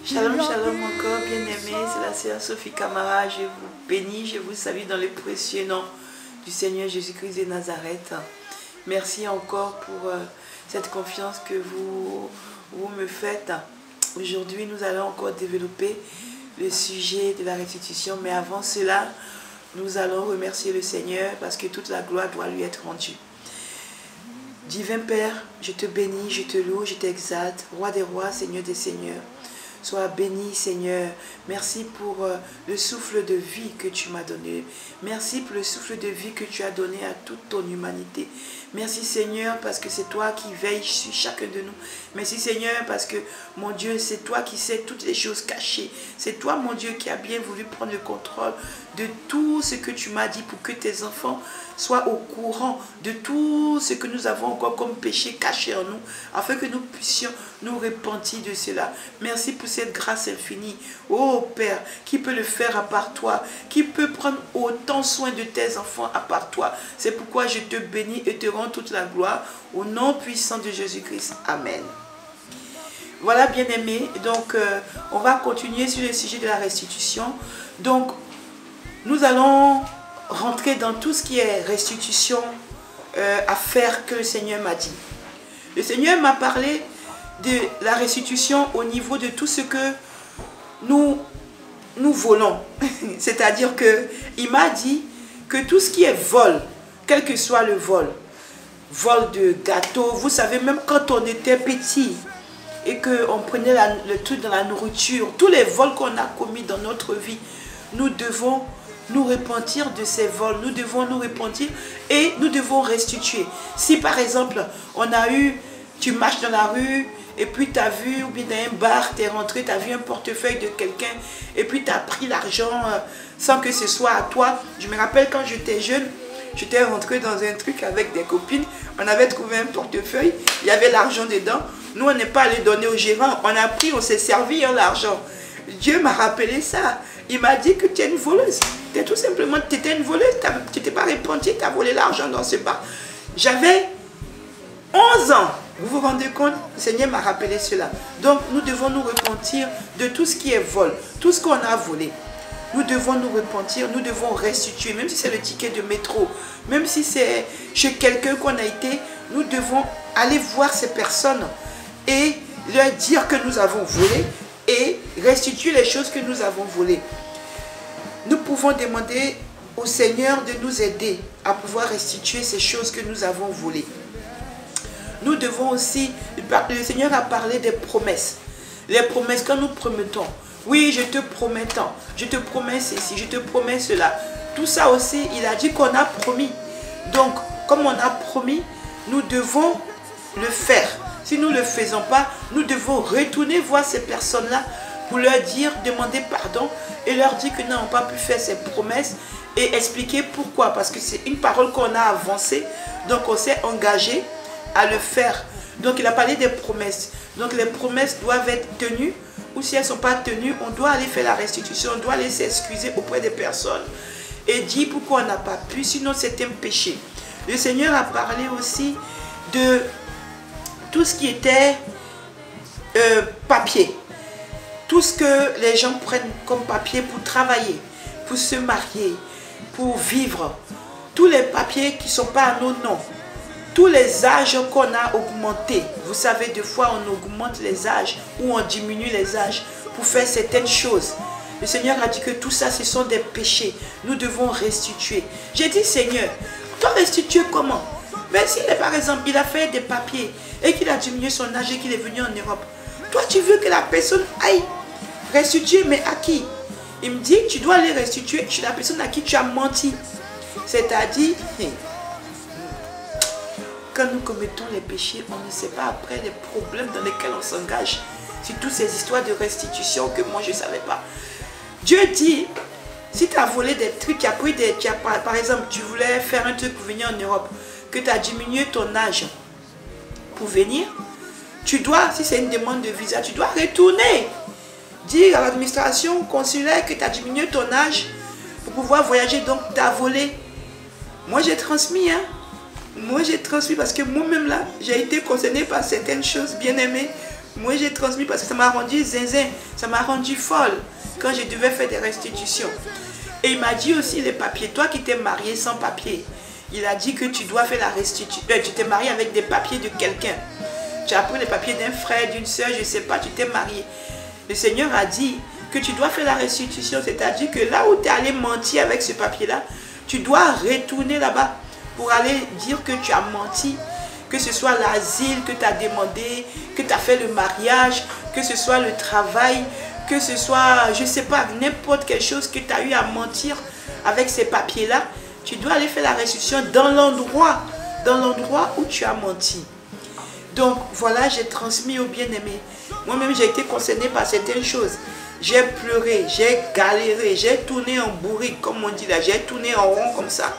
Shalom, shalom encore, bien-aimés, c'est la sœur Sophie Camara, je vous bénis, je vous salue dans le précieux nom du Seigneur Jésus-Christ de Nazareth. Merci encore pour cette confiance que vous me faites. Aujourd'hui, nous allons encore développer le sujet de la restitution, mais avant cela, nous allons remercier le Seigneur parce que toute la gloire doit lui être rendue. Divin Père, je te bénis, je te loue, je t'exalte, Roi des rois, Seigneur des seigneurs. Sois béni, Seigneur. Merci pour le souffle de vie que tu m'as donné. Merci pour le souffle de vie que tu as donné à toute ton humanité. Merci, Seigneur, parce que c'est toi qui veilles sur chacun de nous. Merci, Seigneur, parce que, mon Dieu, c'est toi qui sais toutes les choses cachées. C'est toi, mon Dieu, qui as bien voulu prendre le contrôle de tout ce que tu m'as dit pour que tes enfants soient au courant de tout ce que nous avons encore comme péché caché en nous, afin que nous puissions nous repentir de cela. Merci pour cette grâce infinie. Oh Père, qui peut le faire à part toi? Qui peut prendre autant soin de tes enfants à part toi? C'est pourquoi je te bénis et te rends toute la gloire au nom puissant de Jésus-Christ. Amen. Voilà, bien-aimés, donc on va continuer sur le sujet de la restitution. Donc, nous allons rentrer dans tout ce qui est restitution à faire que le Seigneur m'a dit. Le Seigneur m'a parlé de la restitution au niveau de tout ce que nous volons. C'est-à-dire qu'il m'a dit que tout ce qui est vol, quel que soit le vol de gâteaux, vous savez, même quand on était petit et qu'on prenait le truc dans la nourriture, tous les vols qu'on a commis dans notre vie, nous devons nous repentir de ces vols, nous devons nous repentir et nous devons restituer. Si par exemple, tu marches dans la rue et puis tu as vu, ou bien dans un bar, tu es rentré, tu as vu un portefeuille de quelqu'un et puis tu as pris l'argent sans que ce soit à toi. Je me rappelle quand j'étais jeune, j'étais rentré dans un truc avec des copines, on avait trouvé un portefeuille, il y avait l'argent dedans. Nous, on n'est pas allé donner au gérant, on a pris, on s'est servi l'argent. Dieu m'a rappelé ça. Il m'a dit que tu es une voleuse. Tu es tout simplement, tu étais une voleuse, tu t'es pas repentie, tu as volé l'argent dans ce bar. J'avais 11 ans. Vous vous rendez compte? Le Seigneur m'a rappelé cela. Donc, nous devons nous repentir de tout ce qui est vol, tout ce qu'on a volé. Nous devons nous repentir, nous devons restituer, même si c'est le ticket de métro, même si c'est chez quelqu'un qu'on a été, nous devons aller voir ces personnes et leur dire que nous avons volé et restituer les choses que nous avons volées. Nous pouvons demander au Seigneur de nous aider à pouvoir restituer ces choses que nous avons volées. Nous devons aussi, le Seigneur a parlé des promesses. Les promesses, quand nous promettons, oui, je te promets tant, je te promets ceci, je te promets cela. Tout ça aussi, il a dit qu'on a promis. Donc, comme on a promis, nous devons le faire. Si nous ne le faisons pas, nous devons retourner voir ces personnes-là pour leur dire, demander pardon et leur dire que nous n'avons pas pu faire ces promesses et expliquer pourquoi. Parce que c'est une parole qu'on a avancée, donc on s'est engagé à le faire. Donc il a parlé des promesses. Donc les promesses doivent être tenues ou si elles ne sont pas tenues, on doit aller faire la restitution, on doit aller s'excuser auprès des personnes et dire pourquoi on n'a pas pu, sinon c'est un péché. Le Seigneur a parlé aussi de tout ce qui était papier. Tout ce que les gens prennent comme papier pour travailler, pour se marier, pour vivre. Tous les papiers qui ne sont pas à nos noms. Tous les âges qu'on a augmentés. Vous savez, des fois on augmente les âges ou on diminue les âges pour faire certaines choses. Le Seigneur a dit que tout ça, ce sont des péchés. Nous devons restituer. J'ai dit, Seigneur, toi restituer comment? Mais si par exemple, il a fait des papiers et qu'il a diminué son âge et qu'il est venu en Europe, toi tu veux que la personne aille restituer, mais à qui? Il me dit, tu dois aller restituer chez la personne à qui tu as menti. C'est-à-dire, quand nous commettons les péchés, on ne sait pas après les problèmes dans lesquels on s'engage. C'est toutes ces histoires de restitution que moi je ne savais pas. Dieu dit, si tu as volé des trucs, par exemple, tu voulais faire un truc pour venir en Europe, que tu as diminué ton âge pour venir, tu dois, si c'est une demande de visa, tu dois retourner. Dire à l'administration consulaire que tu as diminué ton âge pour pouvoir voyager, donc tu as volé. Moi j'ai transmis, Moi j'ai transmis parce que moi-même là, j'ai été concerné par certaines choses bien aimées Moi, j'ai transmis parce que ça m'a rendu zinzin, ça m'a rendu folle quand je devais faire des restitutions. Et il m'a dit aussi les papiers. Toi qui t'es marié sans papier, il a dit que tu dois faire la restitution. Tu t'es marié avec des papiers de quelqu'un. Tu as pris les papiers d'un frère, d'une soeur, je ne sais pas, tu t'es marié. Le Seigneur a dit que tu dois faire la restitution. C'est-à-dire que là où tu es allé mentir avec ce papier-là, tu dois retourner là-bas pour aller dire que tu as menti. Que ce soit l'asile que tu as demandé, que tu as fait le mariage, que ce soit le travail, que ce soit, je ne sais pas, n'importe quelle chose que tu as eu à mentir avec ces papiers-là, tu dois aller faire la restitution dans l'endroit où tu as menti. Donc voilà, j'ai transmis au bien-aimé. Moi-même, j'ai été concernée par certaines choses. J'ai pleuré, j'ai galéré, j'ai tourné en bourrique, comme on dit là, j'ai tourné en rond comme ça,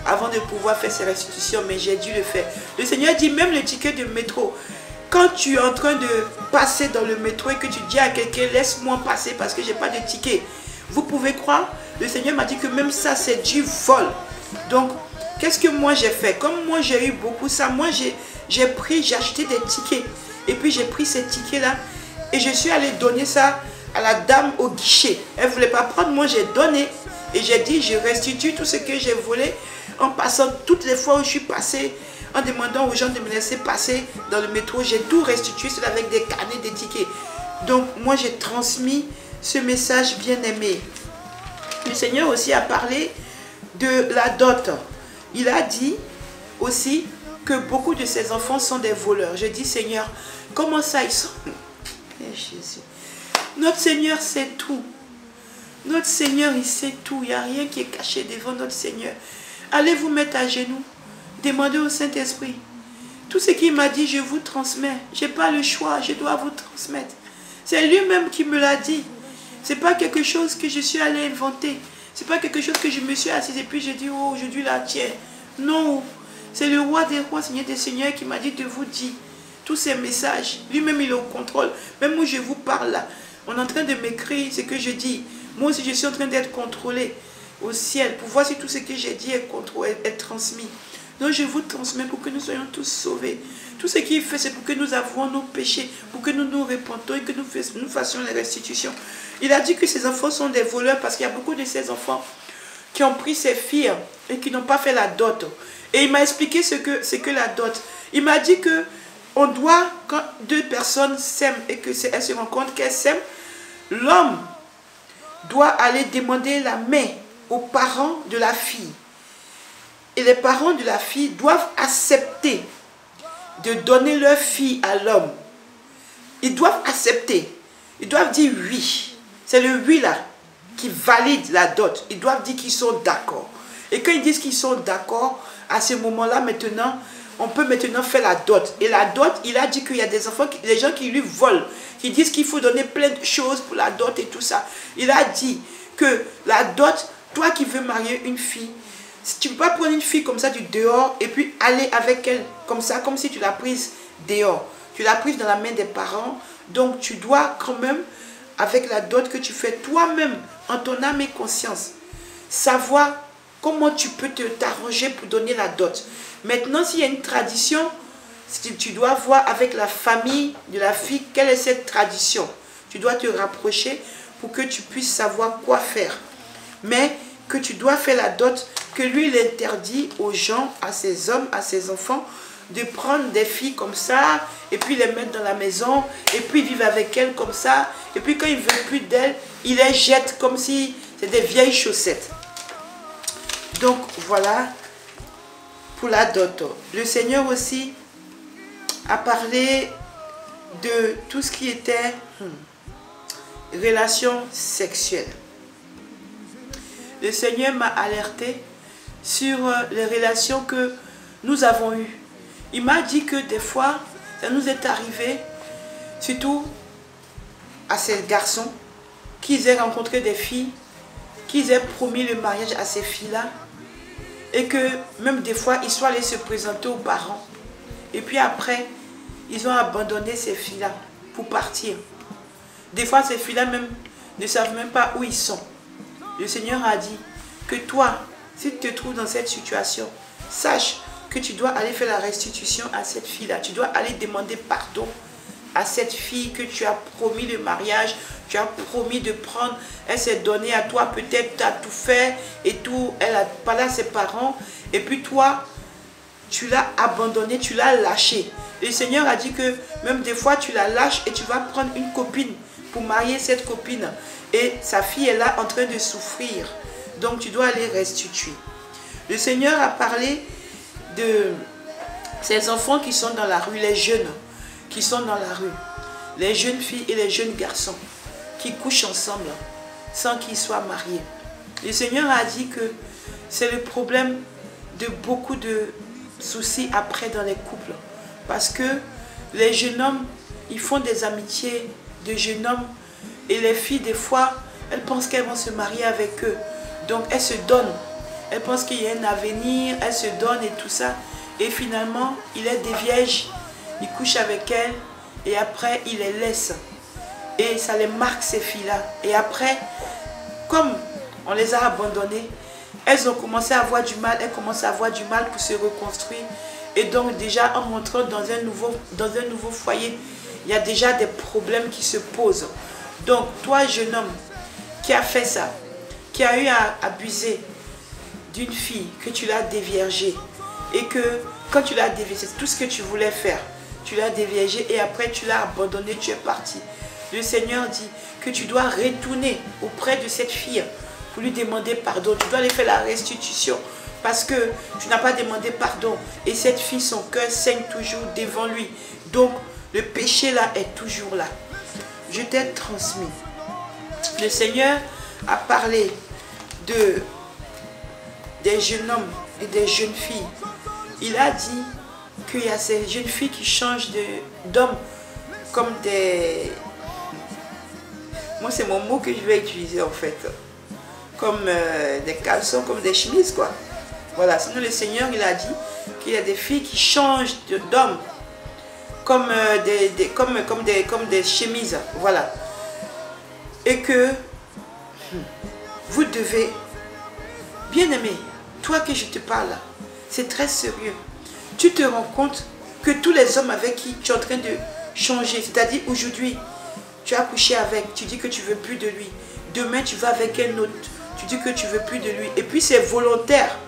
avant de pouvoir faire ces restitutions, mais j'ai dû le faire. Le Seigneur dit, même le ticket de métro, quand tu es en train de passer dans le métro et que tu dis à quelqu'un, laisse-moi passer parce que je n'ai pas de ticket, vous pouvez croire, le Seigneur m'a dit que même ça, c'est du vol. Donc, qu'est-ce que moi j'ai fait? Comme moi j'ai eu beaucoup ça, moi j'ai acheté des tickets. Et puis j'ai pris ces tickets-là et je suis allé donner ça à la dame au guichet. Elle ne voulait pas prendre, moi j'ai donné. Et j'ai dit, je restitue tout ce que j'ai volé en passant toutes les fois où je suis passé, en demandant aux gens de me laisser passer dans le métro. J'ai tout restitué, c'est avec des carnets, des tickets. Donc moi j'ai transmis ce message bien-aimé. Le Seigneur aussi a parlé de la dot. Il a dit aussi que beaucoup de ses enfants sont des voleurs. Je dis, Seigneur, comment ça ils sont? Jésus. Notre Seigneur sait tout. Notre Seigneur, il sait tout. Il n'y a rien qui est caché devant notre Seigneur. Allez vous mettre à genoux. Demandez au Saint-Esprit. Tout ce qu'il m'a dit, je vous transmets. Je n'ai pas le choix, je dois vous transmettre. C'est lui-même qui me l'a dit. Ce n'est pas quelque chose que je suis allé inventer. Ce n'est pas quelque chose que je me suis assise et puis j'ai dit, oh, aujourd'hui là, tiens. Non, c'est le roi des rois, Seigneur des seigneurs qui m'a dit de vous dire tous ces messages. Lui-même, il est au contrôle. Même où je vous parle là, on est en train de m'écrire ce que je dis. Moi aussi, je suis en train d'être contrôlé au ciel pour voir si tout ce que j'ai dit est transmis. Donc, je vous transmets pour que nous soyons tous sauvés. Tout ce qu'il fait, c'est pour que nous avouons nos péchés, pour que nous nous repentons et que nous fassions les restitutions. Il a dit que ses enfants sont des voleurs parce qu'il y a beaucoup de ces enfants qui ont pris ses filles et qui n'ont pas fait la dot. Et il m'a expliqué ce que la dot. Il m'a dit que on doit, quand deux personnes s'aiment et qu'elles se rencontrent, qu'elles s'aiment, l'homme doit aller demander la main aux parents de la fille. Et les parents de la fille doivent accepter de donner leur fille à l'homme. Ils doivent accepter. Ils doivent dire oui. C'est le oui là qui valide la dot. Ils doivent dire qu'ils sont d'accord. Et quand ils disent qu'ils sont d'accord, à ce moment-là, maintenant, on peut maintenant faire la dot. Et la dot, il a dit qu'il y a des enfants, des gens qui lui volent, qui disent qu'il faut donner plein de choses pour la dot et tout ça. Il a dit que la dot, toi qui veux marier une fille, tu ne peux pas prendre une fille comme ça du dehors et puis aller avec elle comme ça, comme si tu l'as prise dehors. Tu l'as prise dans la main des parents. Donc tu dois quand même, avec la dot que tu fais toi-même, en ton âme et conscience, savoir comment tu peux t'arranger pour donner la dot. Maintenant, s'il y a une tradition, tu dois voir avec la famille de la fille quelle est cette tradition. Tu dois te rapprocher pour que tu puisses savoir quoi faire. Mais que tu dois faire la dot, que lui, il interdit aux gens, à ses hommes, à ses enfants, de prendre des filles comme ça, et puis les mettre dans la maison, et puis vivre avec elles comme ça, et puis quand il ne veut plus d'elles, il les jette comme si c'était des vieilles chaussettes. Donc voilà pour la dot. Le Seigneur aussi a parlé de tout ce qui était relations sexuelles. Le Seigneur m'a alerté sur les relations que nous avons eues. Il m'a dit que des fois, ça nous est arrivé, surtout à ces garçons, qu'ils aient rencontré des filles, qu'ils aient promis le mariage à ces filles-là, et que même des fois, ils soient allés se présenter aux parents. Et puis après, ils ont abandonné ces filles-là pour partir. Des fois, ces filles-là même ne savent même pas où ils sont. Le Seigneur a dit que toi, si tu te trouves dans cette situation, sache que tu dois aller faire la restitution à cette fille-là. Tu dois aller demander pardon à cette fille que tu as promis le mariage, tu as promis de prendre, elle s'est donnée à toi, peut-être tu as tout fait et tout, elle a parlé à ses parents, et puis toi, tu l'as abandonnée, tu l'as lâchée. Le Seigneur a dit que même des fois tu la lâches et tu vas prendre une copine pour marier cette copine. Et sa fille est là en train de souffrir. Donc tu dois aller restituer. Le Seigneur a parlé de ces enfants qui sont dans la rue, les jeunes qui sont dans la rue. Les jeunes filles et les jeunes garçons qui couchent ensemble sans qu'ils soient mariés. Le Seigneur a dit que c'est le problème de beaucoup de soucis après dans les couples. Parce que les jeunes hommes, ils font des amitiés de jeunes hommes et les filles, des fois, elles pensent qu'elles vont se marier avec eux. Donc, elles se donnent. Elles pensent qu'il y a un avenir, elles se donnent et tout ça. Et finalement, il est des vierges, il couche avec elles et après, il les laisse. Et ça les marque, ces filles-là. Et après, comme on les a abandonnées, elles ont commencé à avoir du mal, elles commencent à avoir du mal pour se reconstruire. Et donc déjà, en montrant dans un nouveau foyer, il y a déjà des problèmes qui se posent. Donc, toi, jeune homme, qui a fait ça, qui a eu à abuser d'une fille, que tu l'as déviergée, et que quand tu l'as déviergée, c'est tout ce que tu voulais faire. Tu l'as déviergée et après tu l'as abandonnée, tu es parti. Le Seigneur dit que tu dois retourner auprès de cette fille pour lui demander pardon. Tu dois aller faire la restitution parce que tu n'as pas demandé pardon. Et cette fille, son cœur saigne toujours devant lui. Donc, le péché là est toujours là. Je t'ai transmis. Le Seigneur a parlé des jeunes hommes et des jeunes filles. Il a dit qu'il y a ces jeunes filles qui changent d'hommes comme des... Moi, c'est mon mot que je vais utiliser en fait. Comme des caleçons, comme des chemises, quoi. Voilà, sinon le Seigneur, il a dit qu'il y a des filles qui changent d'hommes comme des chemises. Voilà. Et que vous devez, bien aimé, toi que je te parle, c'est très sérieux. Tu te rends compte que tous les hommes avec qui tu es en train de changer, c'est-à-dire aujourd'hui, tu as couché avec, tu dis que tu ne veux plus de lui. Demain, tu vas avec un autre, tu dis que tu ne veux plus de lui. Et puis, c'est volontaire.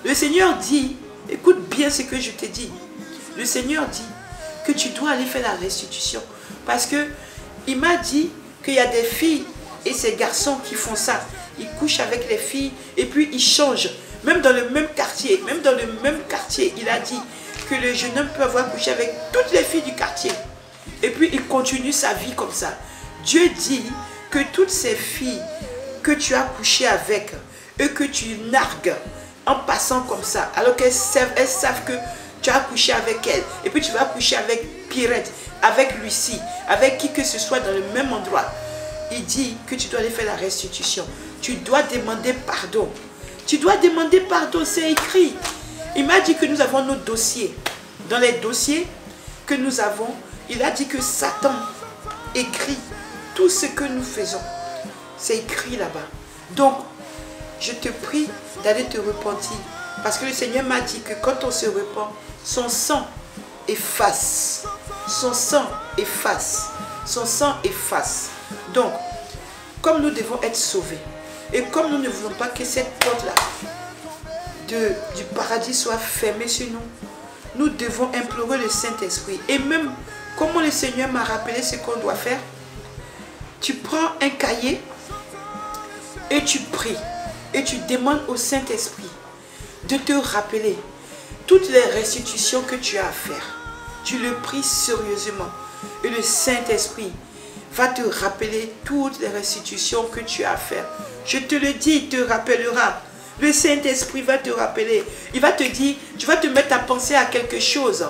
Le Seigneur dit, écoute bien ce que je te dis. Le Seigneur dit que tu dois aller faire la restitution. Parce que il m'a dit qu'il y a des filles et ces garçons qui font ça. Ils couchent avec les filles et puis ils changent. Même dans le même quartier, il a dit que le jeune homme peut avoir couché avec toutes les filles du quartier. Et puis il continue sa vie comme ça. Dieu dit que toutes ces filles que tu as couché avec et que tu nargues en passant comme ça, alors qu'elles savent que tu as couché avec elles, et puis tu vas coucher avec Pierrette, avec Lucie, avec qui que ce soit dans le même endroit. Il dit que tu dois aller faire la restitution. Tu dois demander pardon. Tu dois demander pardon, c'est écrit. Il m'a dit que nous avons nos dossiers. Dans les dossiers que nous avons, il a dit que Satan écrit tout ce que nous faisons. C'est écrit là-bas. Donc, je te prie d'aller te repentir. Parce que le Seigneur m'a dit que quand on se repent, son sang efface. Son sang efface. Son sang efface. Donc, comme nous devons être sauvés, et comme nous ne voulons pas que cette porte-là du paradis soit fermée sur nous, nous devons implorer le Saint-Esprit. Et même, comment le Seigneur m'a rappelé ce qu'on doit faire, tu prends un cahier et tu pries. Et tu demandes au Saint-Esprit de te rappeler toutes les restitutions que tu as à faire. Tu le pries sérieusement. Et le Saint-Esprit va te rappeler toutes les restitutions que tu as à faire. Je te le dis, il te rappellera. Le Saint-Esprit va te rappeler. Il va te dire, tu vas te mettre à penser à quelque chose.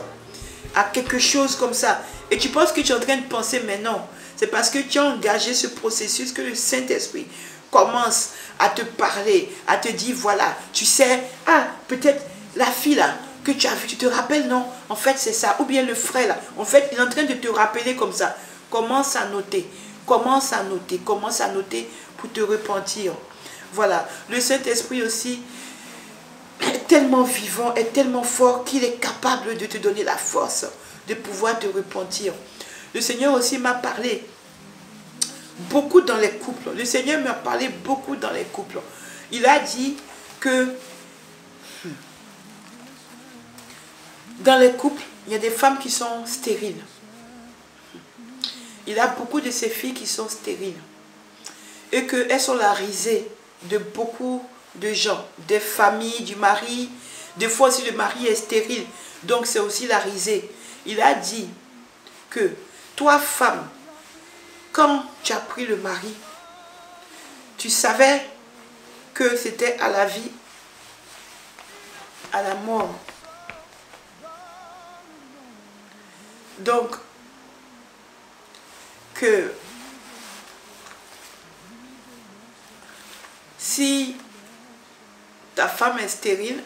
À quelque chose comme ça. Et tu penses que tu es en train de penser, mais non. C'est parce que tu as engagé ce processus que le Saint-Esprit commence à te parler, à te dire, voilà, tu sais, ah, peut-être la fille là, que tu as vue, tu te rappelles, non? En fait, c'est ça. Ou bien le frère là, en fait, il est en train de te rappeler comme ça. Commence à noter, commence à noter, commence à noter pour te repentir. Voilà, le Saint-Esprit aussi est tellement vivant, est tellement fort qu'il est capable de te donner la force de pouvoir te repentir. Le Seigneur aussi m'a parlé beaucoup dans les couples. Le Seigneur m'a parlé beaucoup dans les couples. Il a dit que dans les couples, il y a des femmes qui sont stériles. Il a beaucoup de ces filles qui sont stériles. Et qu'elles sont la risée de beaucoup de gens, des familles, du mari. Des fois aussi le mari est stérile. Donc c'est aussi la risée. Il a dit que toi femme, quand tu as pris le mari, tu savais que c'était à la vie, à la mort. Donc, que si ta femme est stérile,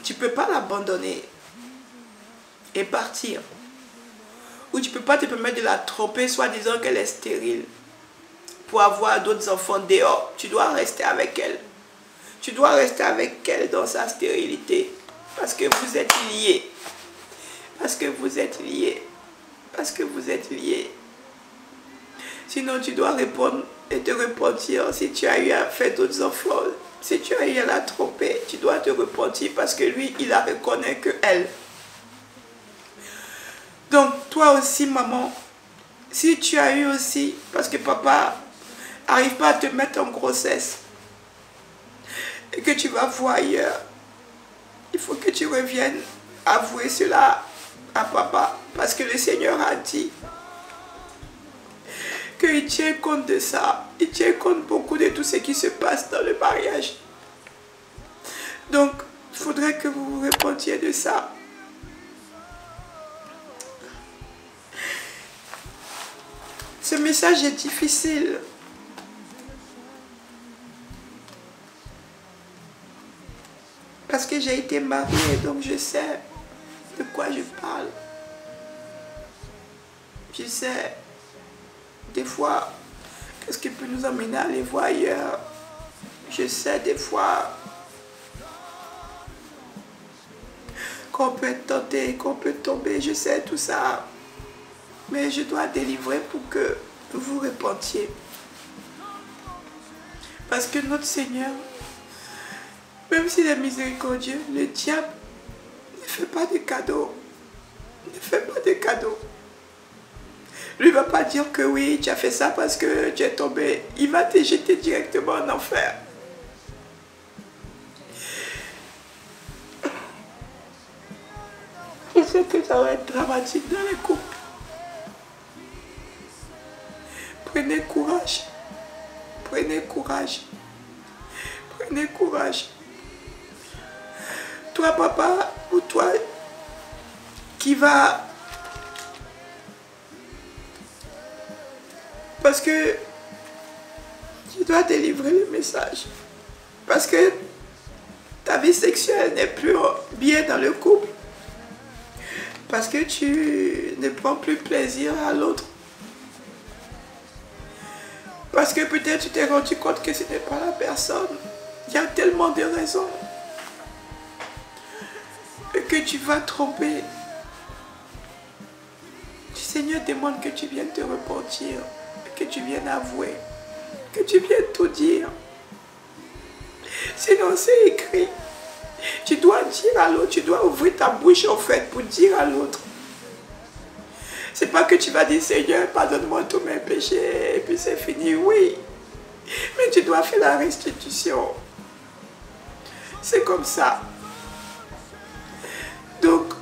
tu ne peux pas l'abandonner et partir. Ou tu ne peux pas te permettre de la tromper, soit disant qu'elle est stérile, pour avoir d'autres enfants dehors. Tu dois rester avec elle. Tu dois rester avec elle dans sa stérilité. Parce que vous êtes liés. Parce que vous êtes liés. Parce que vous êtes liés. Sinon, tu dois répondre et te repentir si tu as eu à faire d'autres enfants. Si tu as eu à la tromper, tu dois te repentir parce que lui, il la reconnaît que elle. Donc, toi aussi, maman, si tu as eu aussi, parce que papa n'arrive pas à te mettre en grossesse et que tu vas voir ailleurs, il faut que tu reviennes avouer cela à papa. Parce que le Seigneur a dit qu'il tient compte de ça. Il tient compte beaucoup de tout ce qui se passe dans le mariage. Donc, il faudrait que vous vous repentiez de ça. Ce message est difficile. Parce que j'ai été mariée, donc je sais de quoi je parle. Je sais, des fois, qu'est-ce qui peut nous amener à aller voir ailleurs. Je sais, des fois, qu'on peut être tenté, qu'on peut tomber. Je sais tout ça. Mais je dois délivrer pour que vous vous repentiez. Parce que notre Seigneur, même s'il est miséricordieux, le diable ne fait pas de cadeaux. Ne fait pas de cadeaux. Lui ne va pas dire que oui, tu as fait ça parce que tu es tombé. Il va te jeter directement en enfer. Je sais que ça va être dramatique dans les couples. Prenez courage. Prenez courage. Prenez courage. Toi, papa, ou toi qui va... Parce que tu dois délivrer le message. Parce que ta vie sexuelle n'est plus bien dans le couple. Parce que tu ne prends plus plaisir à l'autre. Parce que peut-être tu t'es rendu compte que ce n'est pas la personne. Il y a tellement de raisons. Et que tu vas tromper. Le Seigneur demande que tu viennes te repentir. Que tu viennes avouer. Que tu viennes tout dire. Sinon c'est écrit. Tu dois dire à l'autre. Tu dois ouvrir ta bouche en fait pour dire à l'autre. C'est pas que tu vas dire Seigneur, pardonne-moi tous mes péchés et puis c'est fini, oui. Mais tu dois faire la restitution. C'est comme ça. Donc,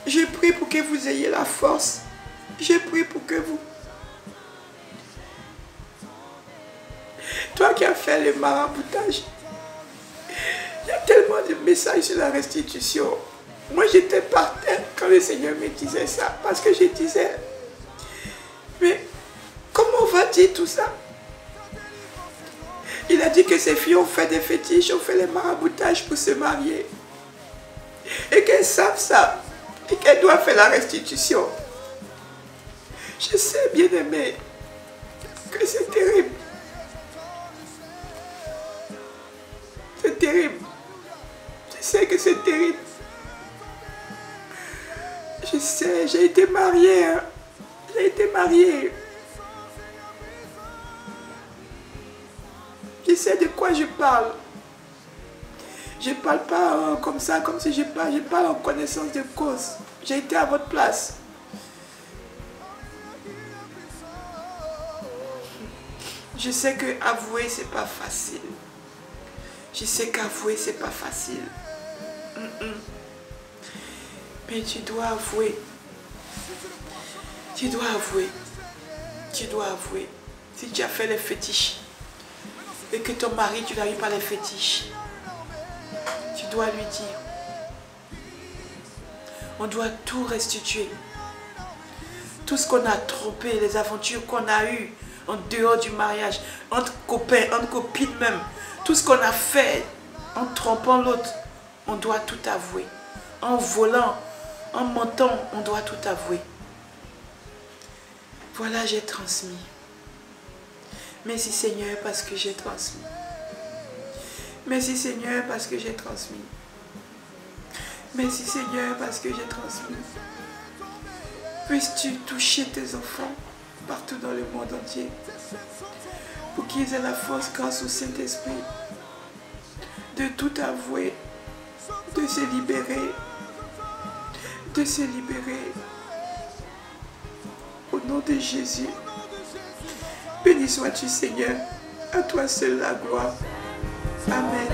je prie pour que vous ayez la force. Je prie pour que vous... Toi qui as fait le maraboutage, il y a tellement de messages sur la restitution. Moi, j'étais par terre quand le Seigneur me disait ça. Parce que je disais, mais comment on va dire tout ça? Il a dit que ces filles ont fait des fétiches, ont fait les maraboutages pour se marier. Et qu'elles savent ça. Et qu'elles doivent faire la restitution. Je sais, bien aimé, que c'est terrible. C'est terrible. Je sais que c'est terrible. Je sais, j'ai été mariée. Hein. J'ai été mariée. Je sais de quoi je parle. Je ne parle pas comme ça, comme si je parle en connaissance de cause. J'ai été à votre place. Je sais que avouer, c'est pas facile. Je sais qu'avouer, c'est pas facile. Mais tu dois avouer. Tu dois avouer. Tu dois avouer. Si tu as fait les fétiches et que ton mari, tu n'arrives pas les fétiches, tu dois lui dire. On doit tout restituer. Tout ce qu'on a trompé, les aventures qu'on a eues en dehors du mariage, entre copains, entre copines même, tout ce qu'on a fait en trompant l'autre, on doit tout avouer. En volant, en mentant, on doit tout avouer. Voilà, j'ai transmis. Merci Seigneur parce que j'ai transmis. Merci Seigneur parce que j'ai transmis. Merci Seigneur parce que j'ai transmis. Puisses-tu toucher tes enfants partout dans le monde entier pour qu'ils aient la force grâce au Saint-Esprit de tout avouer, de se libérer, de se libérer. Au nom de Jésus, béni sois-tu Seigneur, à toi seul la gloire. Amen.